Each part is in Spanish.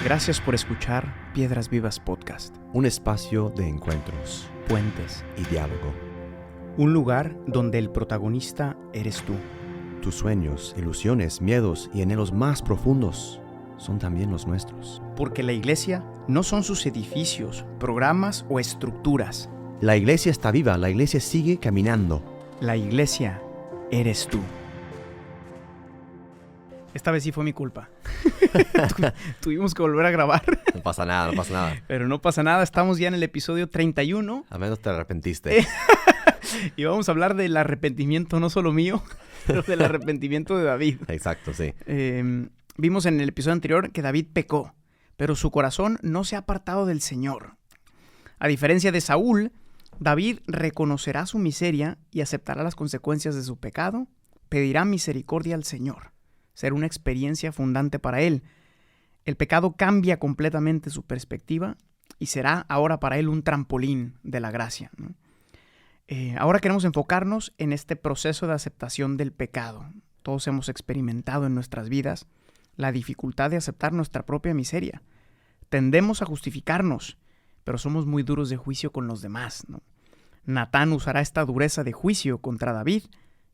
Gracias por escuchar Piedras Vivas Podcast. Un espacio de encuentros, Puentes. y diálogo. Un lugar donde el protagonista eres tú. Tus sueños, ilusiones, miedos y anhelos más profundos son también los nuestros. Porque la iglesia no son sus edificios, programas o estructuras. La iglesia está viva, la iglesia sigue caminando. La iglesia eres tú. Esta vez sí fue mi culpa. Tuvimos que volver a grabar. No pasa nada, no pasa nada. Pero no pasa nada, estamos ya en el episodio 31. A menos te arrepentiste. Y vamos a hablar del arrepentimiento, no solo mío, pero del arrepentimiento de David. Exacto, sí. Vimos en el episodio anterior que David pecó, pero su corazón no se ha apartado del Señor. A diferencia de Saúl, David reconocerá su miseria y aceptará las consecuencias de su pecado, pedirá misericordia al Señor. Será una experiencia fundante para él. El pecado cambia completamente su perspectiva y será ahora para él un trampolín de la gracia, ¿no? Ahora queremos enfocarnos en este proceso de aceptación del pecado. Todos hemos experimentado en nuestras vidas la dificultad de aceptar nuestra propia miseria. Tendemos a justificarnos, pero somos muy duros de juicio con los demás, ¿no? Natán usará esta dureza de juicio contra David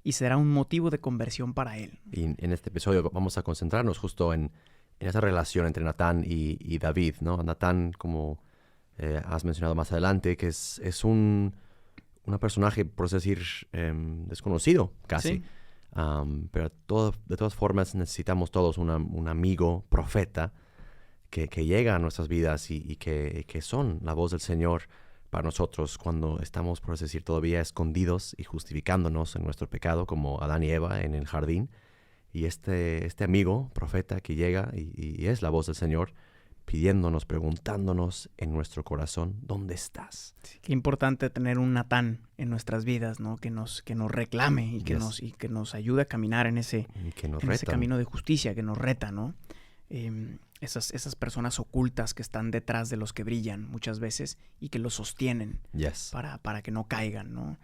y será un motivo de conversión para él. Y en este episodio vamos a concentrarnos justo en esa relación entre Natán y David, ¿no? Natán, como has mencionado más adelante, que es un personaje, por así decir, desconocido casi. Sí. Pero de todas formas necesitamos todos un amigo, profeta, que llega a nuestras vidas y que son la voz del Señor para nosotros cuando estamos, por así decir, todavía escondidos y justificándonos en nuestro pecado, como Adán y Eva en el jardín. Y este amigo, profeta, que llega y es la voz del Señor, pidiéndonos, preguntándonos en nuestro corazón, ¿dónde estás? Sí, qué importante tener un Natán en nuestras vidas, ¿no? Que nos reclame y que nos ayude a caminar en ese camino de justicia, que nos reta, ¿no? Esas personas ocultas que están detrás de los que brillan muchas veces y que los sostienen para que no caigan, ¿no?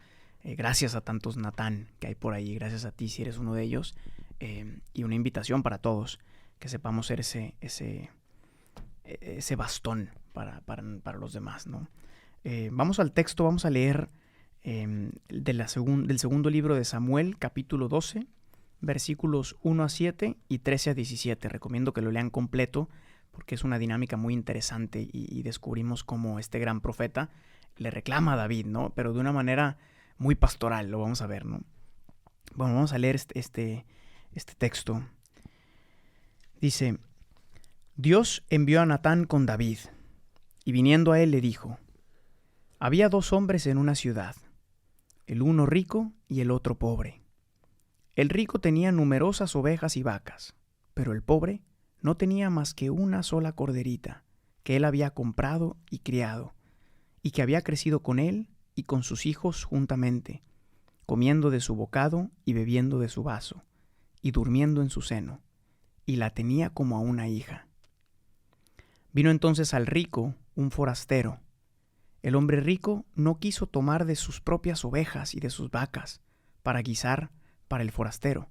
Gracias a tantos Natán que hay por ahí, gracias a ti si eres uno de ellos, y una invitación para todos que sepamos ser ese bastón para los demás, ¿no? Vamos al texto, vamos a leer del segundo libro de Samuel, capítulo 12, versículos 1 a 7 y 13 a 17. Recomiendo que lo lean completo porque es una dinámica muy interesante y descubrimos cómo este gran profeta le reclama a David, ¿no? Pero de una manera muy pastoral, lo vamos a ver, ¿no? Bueno, vamos a leer este texto. Dice: Dios envió a Natán con David, y viniendo a él le dijo: había dos hombres en una ciudad, el uno rico y el otro pobre. El rico tenía numerosas ovejas y vacas, pero el pobre no tenía más que una sola corderita, que él había comprado y criado, y que había crecido con él y con sus hijos juntamente, comiendo de su bocado y bebiendo de su vaso, y durmiendo en su seno, y la tenía como a una hija. Vino entonces al rico un forastero. El hombre rico no quiso tomar de sus propias ovejas y de sus vacas para guisar para el forastero,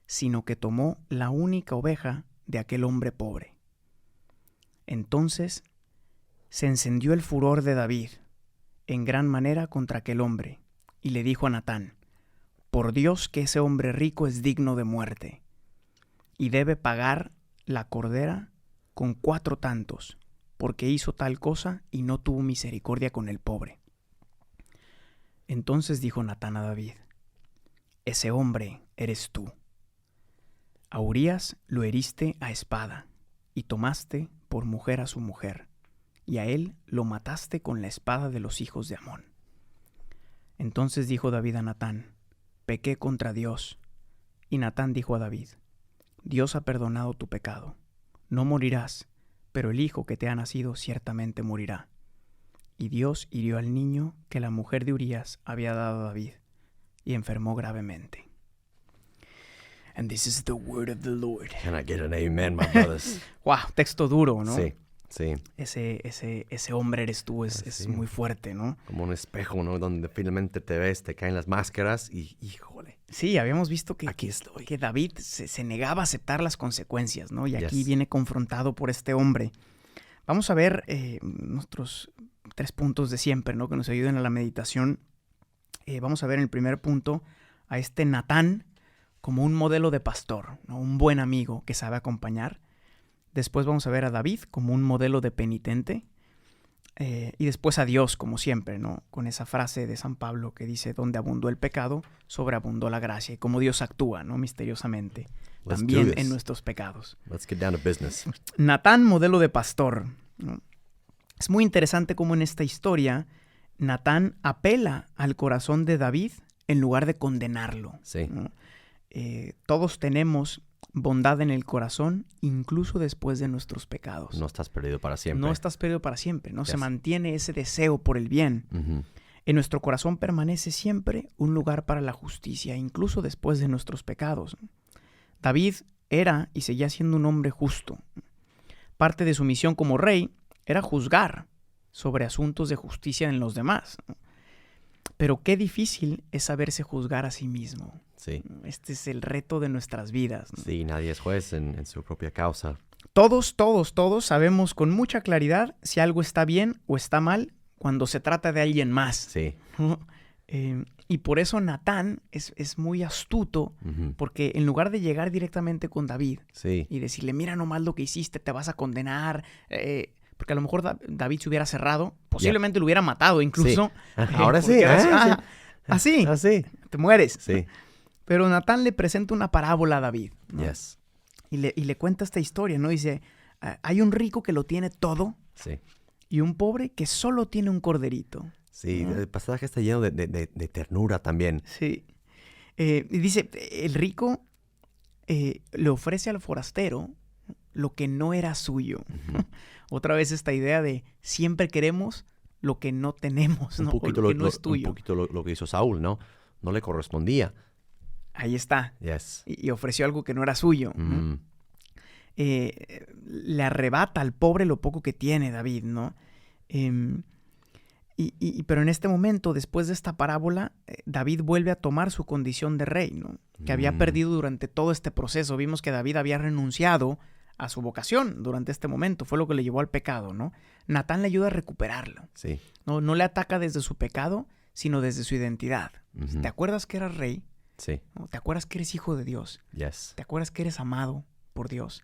sino que tomó la única oveja de aquel hombre pobre. Entonces se encendió el furor de David en gran manera contra aquel hombre, y le dijo a Natán: por Dios que ese hombre rico es digno de muerte, y debe pagar la cordera con 4 tantos, porque hizo tal cosa y no tuvo misericordia con el pobre. Entonces dijo Natán a David: ese hombre eres tú. A Urías lo heriste a espada, y tomaste por mujer a su mujer, y a él lo mataste con la espada de los hijos de Amón. Entonces dijo David a Natán: pequé contra Dios. Y Natán dijo a David: Dios ha perdonado tu pecado. No morirás, pero el hijo que te ha nacido ciertamente morirá. Y Dios hirió al niño que la mujer de Urías había dado a David, y enfermó gravemente. And this is the word of the Lord. Can I get an amen, my brothers? Wow, texto duro, ¿no? Sí. Sí. Ese hombre eres tú, es muy fuerte, ¿no? Como un espejo, ¿no? Donde finalmente te ves, te caen las máscaras y, híjole. Sí, habíamos visto que David se negaba a aceptar las consecuencias, ¿no? Y aquí viene confrontado por este hombre. Vamos a ver nuestros 3 puntos de siempre, ¿no? Que nos ayuden a la meditación. Vamos a ver en el primer punto a este Natán como un modelo de pastor, ¿no? Un buen amigo que sabe acompañar. Después vamos a ver a David como un modelo de penitente. Y después a Dios, como siempre, ¿no? Con esa frase de San Pablo que dice, donde abundó el pecado, sobreabundó la gracia. Y cómo Dios actúa, ¿no? Misteriosamente. También en nuestros pecados. Let's get down to business. Natán, modelo de pastor, ¿no? Es muy interesante cómo en esta historia Natán apela al corazón de David en lugar de condenarlo. Sí. ¿No? Todos tenemos bondad en el corazón, incluso después de nuestros pecados. No estás perdido para siempre. No estás perdido para siempre, ¿no? Se mantiene ese deseo por el bien. Uh-huh. En nuestro corazón permanece siempre un lugar para la justicia, incluso después de nuestros pecados. David era y seguía siendo un hombre justo. Parte de su misión como rey era juzgar sobre asuntos de justicia en los demás. Pero qué difícil es saberse juzgar a sí mismo. Sí. Este es el reto de nuestras vidas, ¿no? Sí, nadie es juez en su propia causa. Todos sabemos con mucha claridad si algo está bien o está mal cuando se trata de alguien más. Sí. ¿No? Y por eso Natán es muy astuto, Uh-huh. porque en lugar de llegar directamente con David y Sí. decirle, mira nomás lo que hiciste, te vas a condenar, porque a lo mejor David se hubiera cerrado, posiblemente lo hubiera matado incluso. Sí. Ahora sí. Así, Así. te mueres. Sí. Pero Natán le presenta una parábola a David, ¿no? Yes. Y le cuenta esta historia, ¿no? Dice, hay un rico que lo tiene todo Sí. y un pobre que solo tiene un corderito. Sí, ¿no? el pasaje está lleno de ternura también. Sí. Y dice, el rico le ofrece al forastero lo que no era suyo. Uh-huh. Otra vez esta idea de siempre queremos lo que no tenemos, ¿no? Un poquito o lo que no es tuyo. Un poquito lo que hizo Saúl, ¿no? No le correspondía. Ahí está. Yes. Y ofreció algo que no era suyo, ¿no? Mm. Le arrebata al pobre lo poco que tiene David, ¿no? Pero en este momento, después de esta parábola, David vuelve a tomar su condición de rey, ¿no? Que había perdido durante todo este proceso. Vimos que David había renunciado a su vocación durante este momento. Fue lo que le llevó al pecado, ¿no? Natán le ayuda a recuperarlo. Sí. No le ataca desde su pecado, sino desde su identidad. Uh-huh. ¿Te acuerdas que eras rey? Sí. ¿No? ¿Te acuerdas que eres hijo de Dios? Yes. ¿Te acuerdas que eres amado por Dios?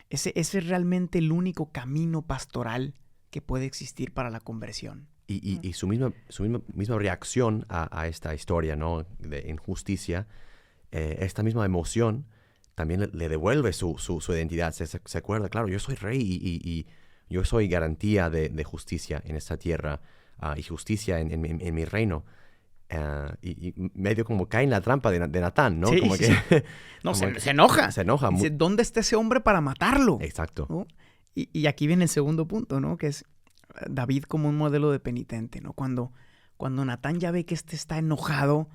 Ese es realmente el único camino pastoral que puede existir para la conversión. Y su misma reacción a esta historia, ¿no? De injusticia, esta misma emoción también le devuelve su identidad. Se acuerda, claro, yo soy rey y yo soy garantía de justicia en esta tierra y justicia en mi reino. Y medio como cae en la trampa de Natán, ¿no? Sí, como sí. que No, se enoja. Se enoja. Dice, ¿dónde está ese hombre para matarlo? Exacto. ¿No? Y aquí viene el segundo punto, ¿no? Que es David como un modelo de penitente, ¿no? Cuando Natán ya ve que está enojado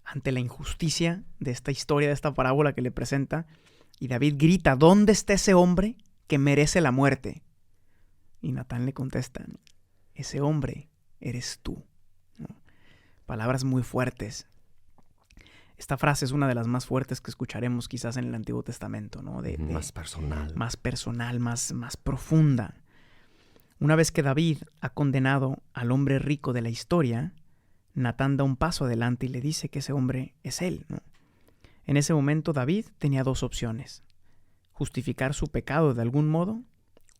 ante la injusticia de esta historia, de esta parábola que le presenta, y David grita, ¿dónde está ese hombre que merece la muerte? Y Natán le contesta, ese hombre eres tú, ¿no? Palabras muy fuertes. Esta frase es una de las más fuertes que escucharemos quizás en el Antiguo Testamento, ¿no? Más personal. Más personal, más profunda. Una vez que David ha condenado al hombre rico de la historia, Natán da un paso adelante y le dice que ese hombre es él, ¿no? En ese momento David tenía 2 opciones: justificar su pecado de algún modo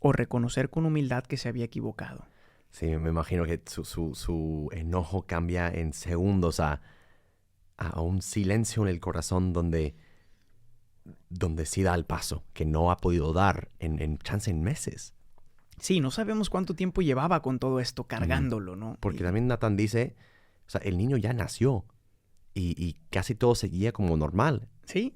o reconocer con humildad que se había equivocado. Sí, me imagino que su enojo cambia en segundos a un silencio en el corazón donde sí da el paso, que no ha podido dar en meses. Sí, no sabemos cuánto tiempo llevaba con todo esto cargándolo, ¿no? Porque también Natán dice, o sea, el niño ya nació y casi todo seguía como normal. Sí,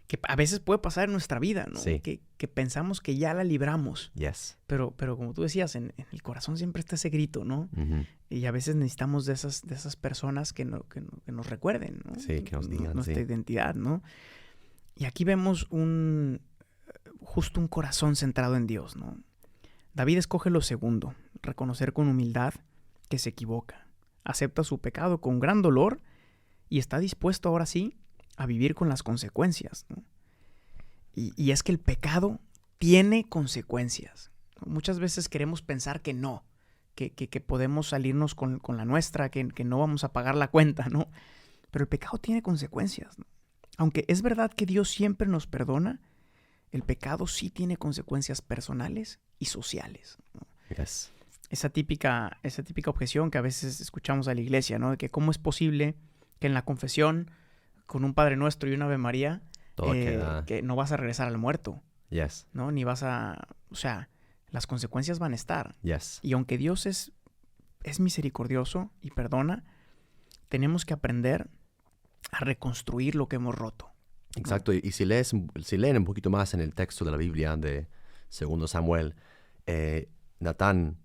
que a veces puede pasar en nuestra vida, ¿no? Sí. Que pensamos que ya la libramos. Yes. Pero como tú decías, en el corazón siempre está ese grito, ¿no? Uh-huh. Y a veces necesitamos de esas personas que nos recuerden, ¿no? Sí, que nos digan, nuestra identidad, ¿no? Y aquí vemos justo un corazón centrado en Dios, ¿no? David escoge lo segundo, reconocer con humildad que se equivoca, acepta su pecado con gran dolor y está dispuesto ahora sí a vivir con las consecuencias, ¿no? Y es que el pecado tiene consecuencias. Muchas veces queremos pensar que no, que podemos salirnos con la nuestra, que no vamos a pagar la cuenta, ¿no? Pero el pecado tiene consecuencias, ¿no? Aunque es verdad que Dios siempre nos perdona, el pecado sí tiene consecuencias personales y sociales, ¿no? Yes. Esa típica objeción que a veces escuchamos a la iglesia, ¿no? De que cómo es posible que en la confesión, con un Padre Nuestro y una Ave María, que no vas a regresar al muerto. Yes. ¿No? Ni vas a... O sea, las consecuencias van a estar. Yes. Y aunque Dios es misericordioso y perdona, tenemos que aprender a reconstruir lo que hemos roto, ¿no? Exacto. Y si leen un poquito más en el texto de la Biblia de 2 Samuel, Natán,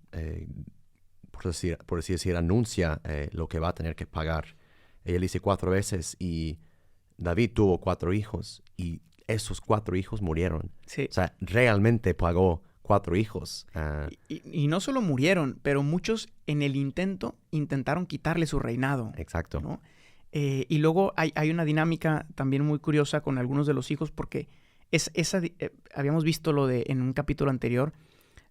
por así decir, anuncia lo que va a tener que pagar. Él dice 4 veces y David tuvo 4 hijos y esos 4 hijos murieron. Sí. O sea, realmente pagó 4 hijos. Y no solo murieron, pero muchos en el intentaron quitarle su reinado. Exacto. ¿No? Y luego hay una dinámica también muy curiosa con algunos de los hijos porque habíamos visto en un capítulo anterior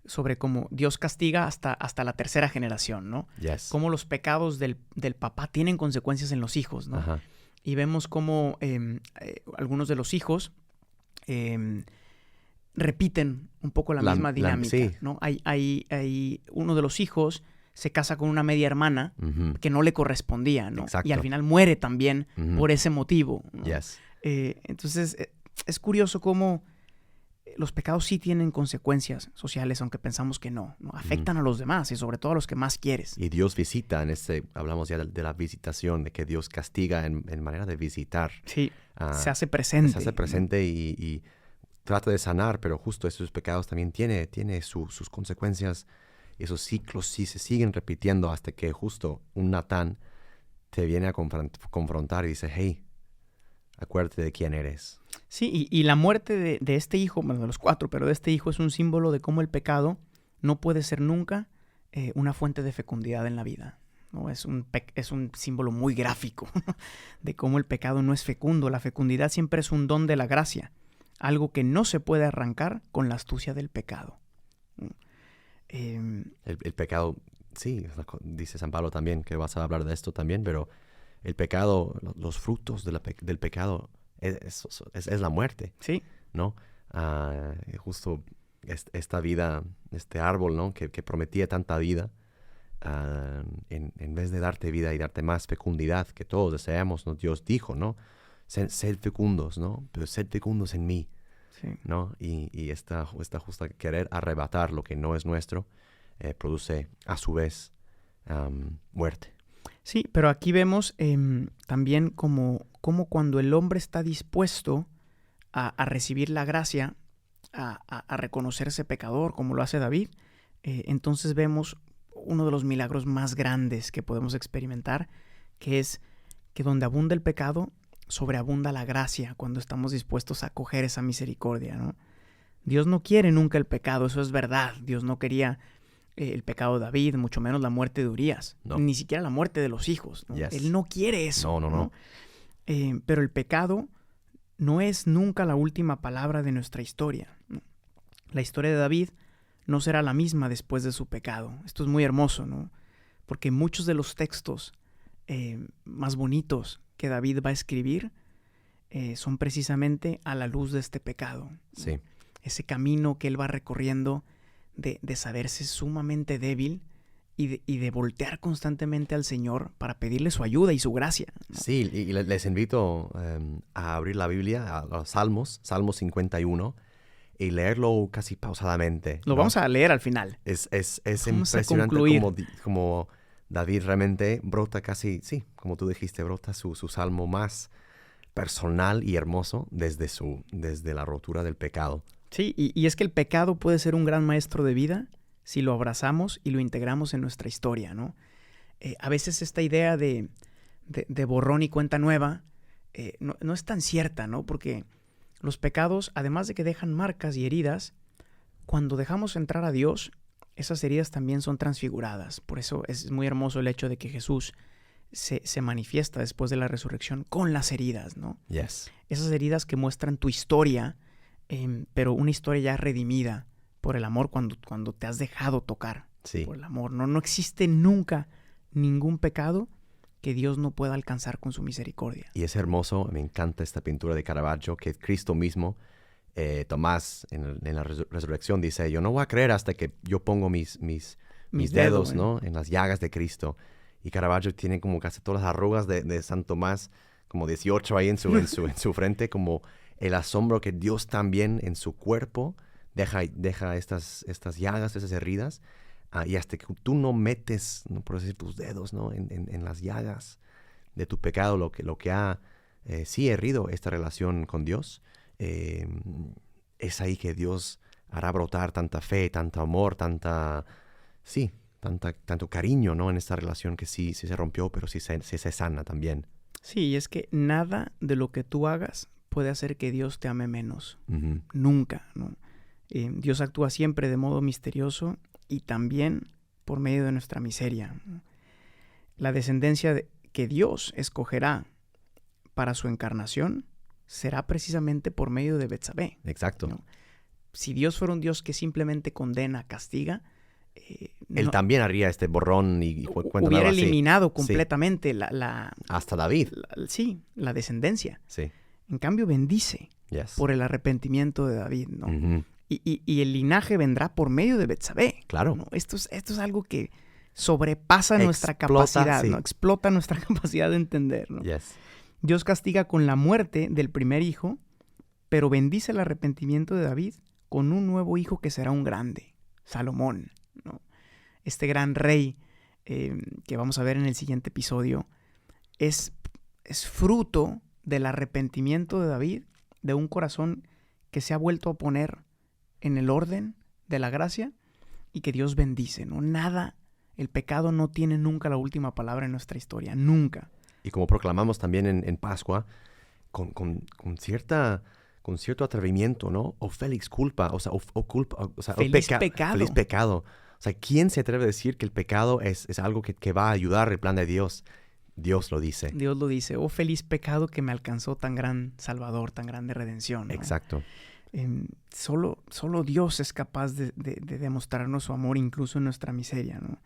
sobre cómo Dios castiga hasta la 3ª generación, ¿no? Yes. Cómo los pecados del papá tienen consecuencias en los hijos, ¿no? Ajá. Y vemos cómo algunos de los hijos repiten un poco la misma dinámica, sí. ¿no? Hay uno de los hijos se casa con una media hermana que no le correspondía, ¿no? Exacto. Y al final muere también por ese motivo, ¿no? Yes. Entonces, es curioso cómo los pecados sí tienen consecuencias sociales, aunque pensamos que no afectan a los demás y sobre todo a los que más quieres. Y Dios visita hablamos ya de la visitación, de que Dios castiga en manera de visitar. Sí, se hace presente. Se hace presente y trata de sanar, pero justo esos pecados también tiene sus consecuencias. Esos ciclos sí se siguen repitiendo hasta que justo un Natán te viene a confrontar y dice, hey, acuérdate de quién eres. Sí, y la muerte de este hijo, bueno, de los 4, pero de este hijo es un símbolo de cómo el pecado no puede ser nunca una fuente de fecundidad en la vida, ¿no? Es un símbolo muy gráfico de cómo el pecado no es fecundo. La fecundidad siempre es un don de la gracia, algo que no se puede arrancar con la astucia del pecado. El pecado, sí, dice San Pablo también, que vas a hablar de esto también, pero el pecado, los frutos del pecado es la muerte. Sí. ¿No? Justo esta vida, este árbol, ¿no? Que prometía tanta vida, en vez de darte vida y darte más fecundidad que todos deseamos, ¿no? Dios dijo, ¿no? Sed fecundos, ¿no? Pero sed fecundos en mí. Sí. ¿No? Y esta justa querer arrebatar lo que no es nuestro produce a su vez muerte. Sí, pero aquí vemos también como cuando el hombre está dispuesto a recibir la gracia, a reconocerse pecador, como lo hace David, entonces vemos uno de los milagros más grandes que podemos experimentar, que es que donde abunda el pecado, sobreabunda la gracia cuando estamos dispuestos a acoger esa misericordia, ¿no? Dios no quiere nunca el pecado, eso es verdad. Dios no quería el pecado de David, mucho menos la muerte de Urías, ni siquiera la muerte de los hijos, ¿no? Yes. Él no quiere eso. No. Pero el pecado no es nunca la última palabra de nuestra historia, ¿no? La historia de David no será la misma después de su pecado. Esto es muy hermoso, ¿no? Porque muchos de los textos más bonitos que David va a escribir son precisamente a la luz de este pecado, ¿no? Sí. Ese camino que él va recorriendo de saberse sumamente débil y de voltear constantemente al Señor para pedirle su ayuda y su gracia, ¿no? Sí, y les invito a abrir la Biblia, a los Salmos 51, y leerlo casi pausadamente. Lo vamos a leer al final. Es impresionante como David realmente brota casi, sí, como tú dijiste, brota su salmo más personal y hermoso desde la rotura del pecado. Sí, y es que el pecado puede ser un gran maestro de vida si lo abrazamos y lo integramos en nuestra historia, ¿no? A veces esta idea de borrón y cuenta nueva no es tan cierta, ¿no? Porque los pecados, además de que dejan marcas y heridas, cuando dejamos entrar a Dios, esas heridas también son transfiguradas. Por eso es muy hermoso el hecho de que Jesús se manifiesta después de la resurrección con las heridas, ¿no? Yes. Esas heridas que muestran tu historia, pero una historia ya redimida por el amor cuando te has dejado tocar por el amor. No existe nunca ningún pecado que Dios no pueda alcanzar con su misericordia. Y es hermoso, me encanta esta pintura de Caravaggio, que Cristo mismo, Tomás en la resurrección dice, yo no voy a creer hasta que yo pongo mis dedos, ¿no? En las llagas de Cristo. Y Caravaggio tiene como casi todas las arrugas de San Tomás, como 18 ahí en su frente, como el asombro que Dios también en su cuerpo deja estas llagas, esas heridas, y hasta que tú no metes, no por decir, tus dedos, ¿no? en las llagas de tu pecado, lo que ha herido esta relación con Dios, es ahí que Dios hará brotar tanta fe, tanto amor, tanto cariño, ¿no? En esta relación que sí se rompió, pero sí se sana también. Sí, y es que nada de lo que tú hagas puede hacer que Dios te ame menos. Uh-huh. Nunca, ¿no? Dios actúa siempre de modo misterioso y también por medio de nuestra miseria, ¿no? La descendencia que Dios escogerá para su encarnación será precisamente por medio de Betsabé. Exacto. ¿No? Si Dios fuera un Dios que simplemente condena, castiga, Él también haría este borrón y cuenta hubiera nueva, eliminado completamente hasta David. La descendencia. Sí. En cambio, bendice por el arrepentimiento de David, ¿no? Uh-huh. Y el linaje vendrá por medio de Betsabé. Claro. ¿No? Esto es algo que sobrepasa nuestra capacidad, ¿no? Explota nuestra capacidad de entender, ¿no? Yes. Dios castiga con la muerte del primer hijo, pero bendice el arrepentimiento de David con un nuevo hijo que será un grande, Salomón, ¿no? Este gran rey que vamos a ver en el siguiente episodio es fruto del arrepentimiento de David, de un corazón que se ha vuelto a poner en el orden de la gracia y que Dios bendice, ¿no? El pecado no tiene nunca la última palabra en nuestra historia, nunca. Y como proclamamos también en Pascua, con cierto atrevimiento, ¿no? O feliz culpa, feliz pecado. Feliz pecado. O sea, ¿quién se atreve a decir que el pecado es algo que va a ayudar el plan de Dios? Dios lo dice. Dios lo dice. Oh, feliz pecado que me alcanzó tan gran Salvador, tan grande redención, ¿no? Exacto. Solo Dios es capaz de demostrarnos su amor incluso en nuestra miseria, ¿no?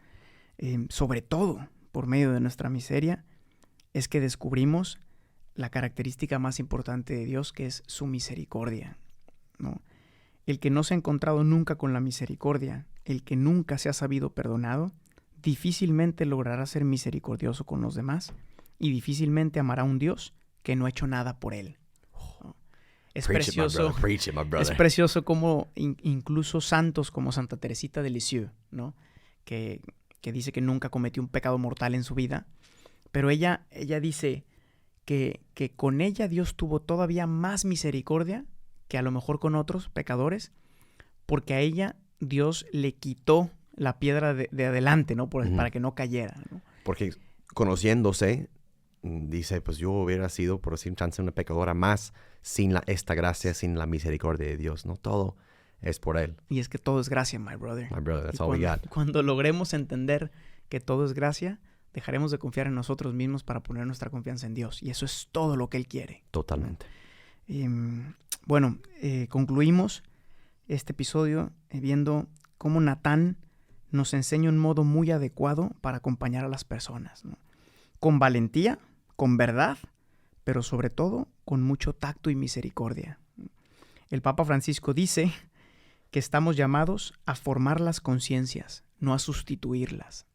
Sobre todo, por medio de nuestra miseria, es que descubrimos la característica más importante de Dios, que es su misericordia, ¿no? El que no se ha encontrado nunca con la misericordia, el que nunca se ha sabido perdonado, difícilmente logrará ser misericordioso con los demás y difícilmente amará a un Dios que no ha hecho nada por él, ¿no? Es precioso. Preach it, my brother. Es precioso como incluso santos como Santa Teresita de Lisieux, ¿no? Que dice que nunca cometió un pecado mortal en su vida, pero ella dice que con ella Dios tuvo todavía más misericordia que a lo mejor con otros pecadores, porque a ella Dios le quitó la piedra de adelante, ¿no? Para que no cayera, ¿no? Porque conociéndose, dice, pues yo hubiera sido, por decir chance, una pecadora más sin esta gracia, sin la misericordia de Dios, ¿no? Todo es por Él. Y es que todo es gracia, my brother. My brother, that's all we got. Cuando logremos entender que todo es gracia, dejaremos de confiar en nosotros mismos para poner nuestra confianza en Dios. Y eso es todo lo que Él quiere. Totalmente. Bueno, concluimos este episodio viendo cómo Natán nos enseña un modo muy adecuado para acompañar a las personas, ¿no? Con valentía, con verdad, pero sobre todo con mucho tacto y misericordia. El Papa Francisco dice que estamos llamados a formar las conciencias, no a sustituirlas.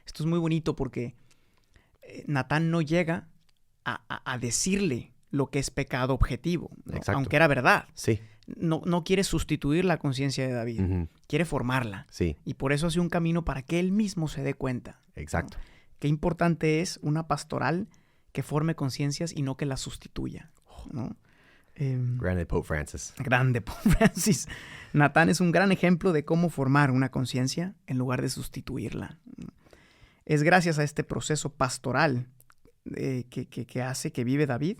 Esto es muy bonito porque Natán no llega a decirle lo que es pecado objetivo, ¿no? Aunque era verdad. Sí. No quiere sustituir la conciencia de David, quiere formarla. Sí. Y por eso hace un camino para que él mismo se dé cuenta. Exacto. ¿No? Qué importante es una pastoral que forme conciencias y no que las sustituya, ¿no? Grande Pope Francis. Grande Pope Francis. Natán es un gran ejemplo de cómo formar una conciencia en lugar de sustituirla. Es gracias a este proceso pastoral que vive David,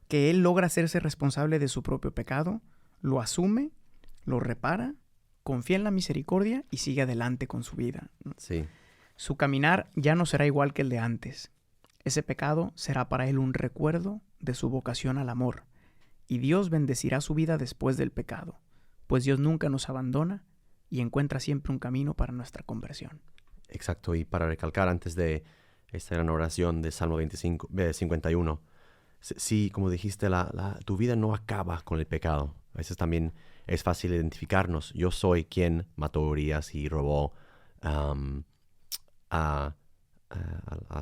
que él logra hacerse responsable de su propio pecado, lo asume, lo repara confía en la misericordia y sigue adelante con su vida. Sí. Su caminar ya no será igual que el de antes. Ese pecado será para él un recuerdo de su vocación al amor, y Dios bendecirá su vida después del pecado, pues Dios nunca nos abandona y encuentra siempre un camino para nuestra conversión. Exacto, y para recalcar antes de esta gran oración de Salmo 51, sí, como dijiste, tu vida no acaba con el pecado. A veces también es fácil identificarnos. Yo soy quien mató a Urías y robó a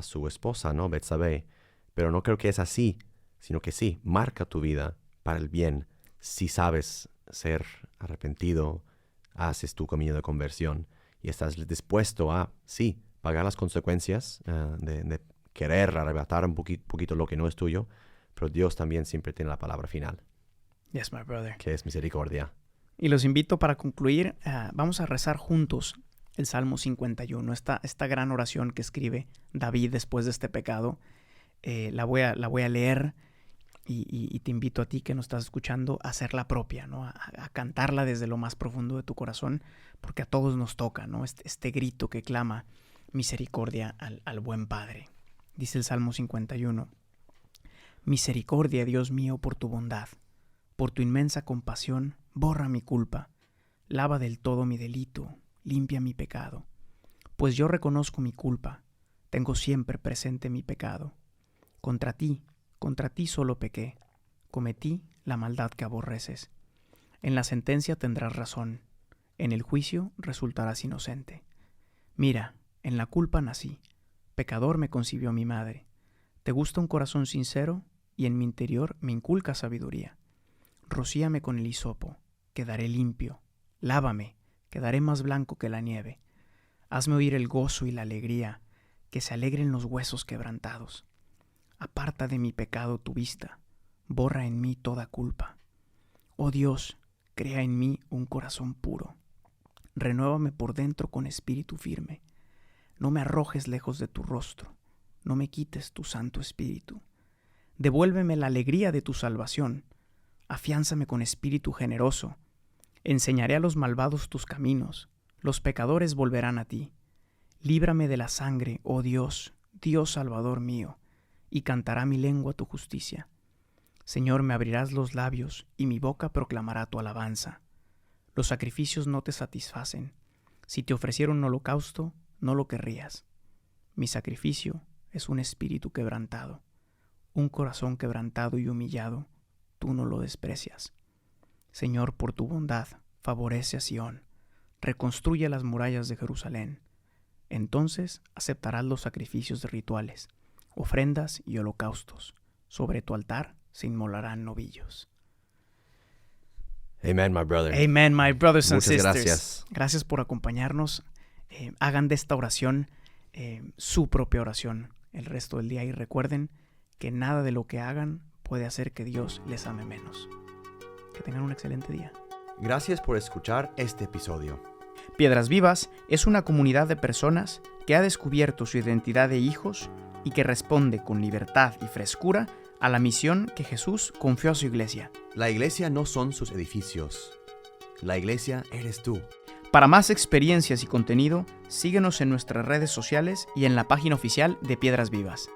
su esposa, ¿no? Betsabé. Pero no creo que es así, sino que sí, marca tu vida para el bien. Si sabes ser arrepentido, haces tu camino de conversión y estás dispuesto a, sí, pagar las consecuencias de querer arrebatar un poquito lo que no es tuyo, pero Dios también siempre tiene la palabra final. Yes, my brother. Que es misericordia. Y los invito para concluir, vamos a rezar juntos el Salmo 51, esta gran oración que escribe David después de este pecado. La voy a leer y te invito a ti que nos estás escuchando a hacerla propia, ¿no? A cantarla desde lo más profundo de tu corazón, porque a todos nos toca, ¿no? Este grito que clama misericordia al buen Padre. Dice el Salmo 51. Misericordia, Dios mío, por tu bondad, por tu inmensa compasión, borra mi culpa, lava del todo mi delito, limpia mi pecado. Pues yo reconozco mi culpa, tengo siempre presente mi pecado. Contra ti solo pequé, cometí la maldad que aborreces. En la sentencia tendrás razón, en el juicio resultarás inocente. Mira, en la culpa nací, pecador me concibió mi madre. Te gusta un corazón sincero y en mi interior me inculca sabiduría. Rocíame con el hisopo, quedaré limpio. Lávame, quedaré más blanco que la nieve. Hazme oír el gozo y la alegría, que se alegren los huesos quebrantados. Aparta de mi pecado tu vista, borra en mí toda culpa. Oh Dios, crea en mí un corazón puro. Renuévame por dentro con espíritu firme. No me arrojes lejos de tu rostro, no me quites tu santo espíritu. Devuélveme la alegría de tu salvación, afiánzame con espíritu generoso. Enseñaré a los malvados tus caminos, los pecadores volverán a ti. Líbrame de la sangre, oh Dios, Dios Salvador mío, y cantará mi lengua tu justicia. Señor, me abrirás los labios, y mi boca proclamará tu alabanza. Los sacrificios no te satisfacen. Si te ofreciera un holocausto, no lo querrías. Mi sacrificio es un espíritu quebrantado, un corazón quebrantado y humillado, tú no lo desprecias. Señor, por tu bondad, favorece a Sión, reconstruye las murallas de Jerusalén. Entonces aceptarás los sacrificios rituales, ofrendas y holocaustos. Sobre tu altar se inmolarán novillos. Amen, my brother. Amen, my brothers and sisters. Muchas gracias. Gracias por acompañarnos. Hagan de esta oración su propia oración el resto del día y recuerden que nada de lo que hagan puede hacer que Dios les ame menos. Que tengan un excelente día. Gracias por escuchar este episodio. Piedras Vivas es una comunidad de personas que ha descubierto su identidad de hijos y que responde con libertad y frescura a la misión que Jesús confió a su iglesia. La iglesia no son sus edificios. La iglesia eres tú. Para más experiencias y contenido, síguenos en nuestras redes sociales y en la página oficial de Piedras Vivas.